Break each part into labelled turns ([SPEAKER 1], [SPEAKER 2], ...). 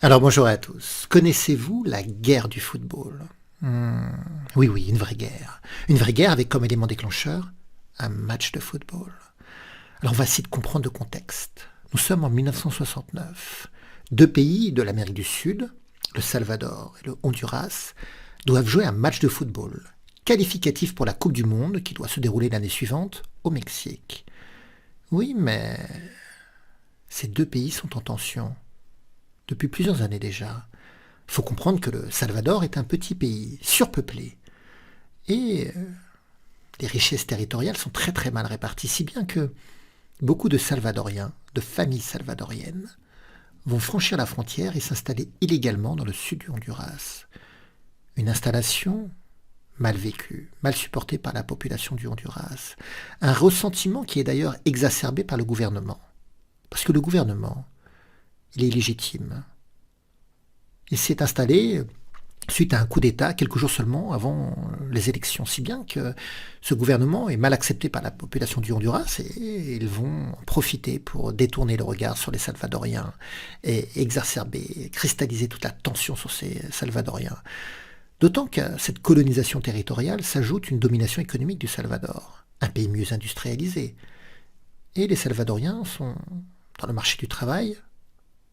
[SPEAKER 1] Alors bonjour à tous. Connaissez-vous la guerre du football? Hmm, Oui, oui, une vraie guerre. Une vraie guerre avec comme élément déclencheur un match de football. Alors on va essayer de comprendre le contexte. Nous sommes en 1969. Deux pays de l'Amérique du Sud, le Salvador et le Honduras, doivent jouer un match de football, qualificatif pour la Coupe du Monde qui doit se dérouler l'année suivante au Mexique. Oui, mais ces deux pays sont en tension depuis plusieurs années déjà. Il faut comprendre que le Salvador est un petit pays surpeuplé et les richesses territoriales sont très très mal réparties, si bien que beaucoup de Salvadoriens, de familles salvadoriennes, vont franchir la frontière et s'installer illégalement dans le sud du Honduras. Une installation mal vécue, mal supportée par la population du Honduras. Un ressentiment qui est d'ailleurs exacerbé par le gouvernement. Parce que le gouvernement, il est illégitime. Il s'est installé suite à un coup d'État quelques jours seulement avant les élections, si bien que ce gouvernement est mal accepté par la population du Honduras et ils vont en profiter pour détourner le regard sur les Salvadoriens et exacerber, cristalliser toute la tension sur ces Salvadoriens. D'autant qu'à cette colonisation territoriale s'ajoute une domination économique du Salvador, un pays mieux industrialisé. Et les Salvadoriens sont, dans le marché du travail,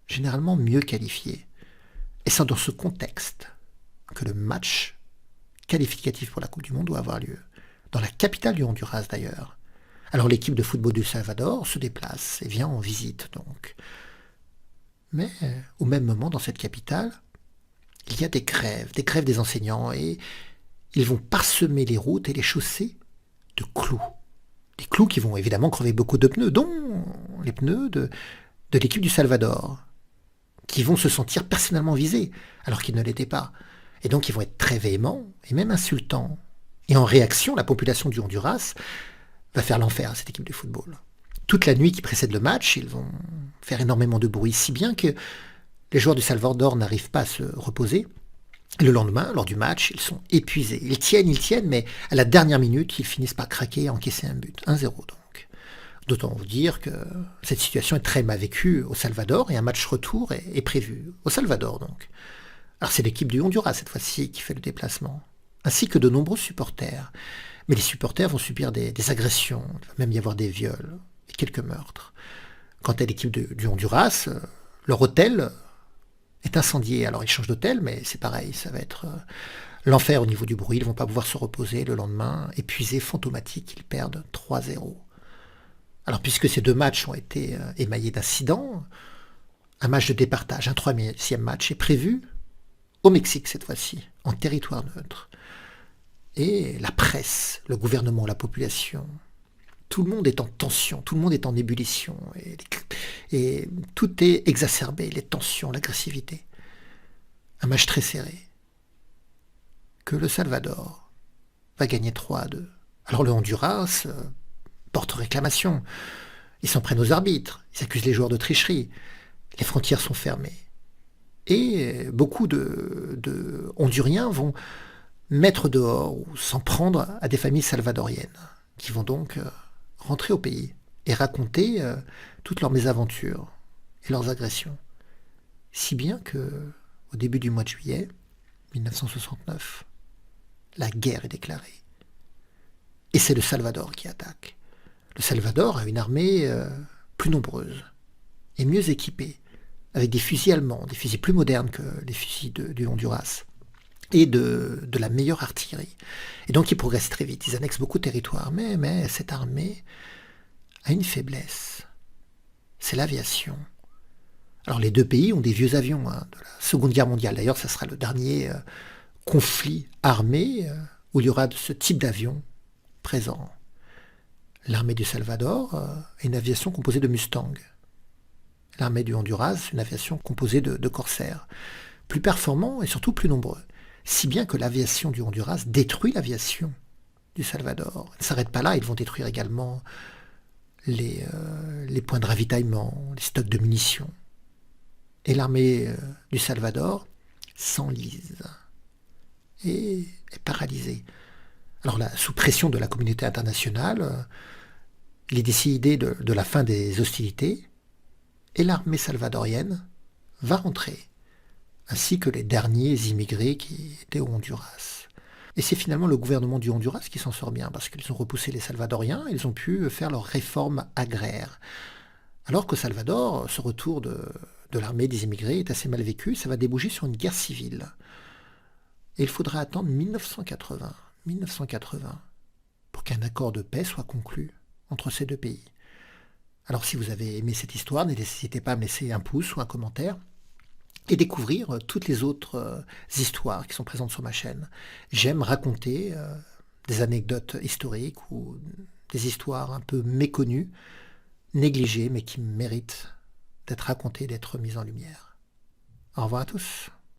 [SPEAKER 1] généralement mieux qualifiés. Et c'est dans ce contexte que le match qualificatif pour la Coupe du Monde doit avoir lieu. Dans la capitale du Honduras d'ailleurs. Alors l'équipe de football du Salvador se déplace et vient en visite donc. Mais au même moment dans cette capitale, il y a des grèves des enseignants et ils vont parsemer les routes et les chaussées de clous. Des clous qui vont évidemment crever beaucoup de pneus, dont les pneus de l'équipe du Salvador, qui vont se sentir personnellement visés, alors qu'ils ne l'étaient pas. Et donc ils vont être très véhéments et même insultants. Et en réaction, la population du Honduras va faire l'enfer à cette équipe de football. Toute la nuit qui précède le match, ils vont faire énormément de bruit, si bien que les joueurs du Salvador n'arrivent pas à se reposer. Et le lendemain, lors du match, ils sont épuisés. Ils tiennent, mais à la dernière minute, ils finissent par craquer et encaisser un but. 1-0 donc. D'autant vous dire que cette situation est très mal vécue au Salvador et un match retour est prévu. Au Salvador donc. Alors c'est l'équipe du Honduras cette fois-ci qui fait le déplacement, ainsi que de nombreux supporters. Mais les supporters vont subir des agressions, il va même y avoir des viols et quelques meurtres. Quant à l'équipe du Honduras, leur hôtel est incendié. Alors ils changent d'hôtel, mais c'est pareil, ça va être l'enfer au niveau du bruit. Ils ne vont pas pouvoir se reposer le lendemain. Épuisés, fantomatiques, ils perdent 3-0. Alors puisque ces deux matchs ont été émaillés d'incidents, un match de départage, un troisième match est prévu au Mexique cette fois-ci, en territoire neutre. Et la presse, le gouvernement, la population, tout le monde est en tension, tout le monde est en ébullition, et tout est exacerbé, les tensions, l'agressivité. Un match très serré, que le Salvador va gagner 3-2. Alors le Honduras porte réclamation, ils s'en prennent aux arbitres, ils accusent les joueurs de tricherie, les frontières sont fermées. Et beaucoup de Honduriens vont mettre dehors ou s'en prendre à des familles salvadoriennes, qui vont donc rentrer au pays et raconter toutes leurs mésaventures et leurs agressions. Si bien que, au début du mois de juillet 1969, la guerre est déclarée. Et c'est le Salvador qui attaque. Le Salvador a une armée plus nombreuse et mieux équipée, avec des fusils allemands, des fusils plus modernes que les fusils du Honduras, et de la meilleure artillerie. Et donc ils progressent très vite, ils annexent beaucoup de territoires, mais cette armée a une faiblesse, c'est l'aviation. Alors les deux pays ont des vieux avions de la Seconde Guerre mondiale, d'ailleurs ça sera le dernier conflit armé où il y aura de ce type d'avion présent. L'armée du Salvador a une aviation composée de Mustang. L'armée du Honduras, une aviation composée de corsaires, plus performants et surtout plus nombreux. Si bien que l'aviation du Honduras détruit l'aviation du Salvador. Elle ne s'arrête pas là, ils vont détruire également les points de ravitaillement, les stocks de munitions. Et l'armée du Salvador s'enlise et est paralysée. Alors là, sous pression de la communauté internationale, il est décidé de la fin des hostilités et l'armée salvadorienne va rentrer ainsi que les derniers immigrés qui étaient au Honduras. Et c'est finalement le gouvernement du Honduras qui s'en sort bien, parce qu'ils ont repoussé les Salvadoriens, ils ont pu faire leurs réformes agraires. Alors qu'au Salvador, ce retour de l'armée des immigrés est assez mal vécu, ça va déboucher sur une guerre civile. Et il faudra attendre 1980, pour qu'un accord de paix soit conclu entre ces deux pays. Alors si vous avez aimé cette histoire, n'hésitez pas à me laisser un pouce ou un commentaire et découvrir toutes les autres histoires qui sont présentes sur ma chaîne. J'aime raconter des anecdotes historiques ou des histoires un peu méconnues, négligées, mais qui méritent d'être racontées, d'être mises en lumière. Au revoir à tous.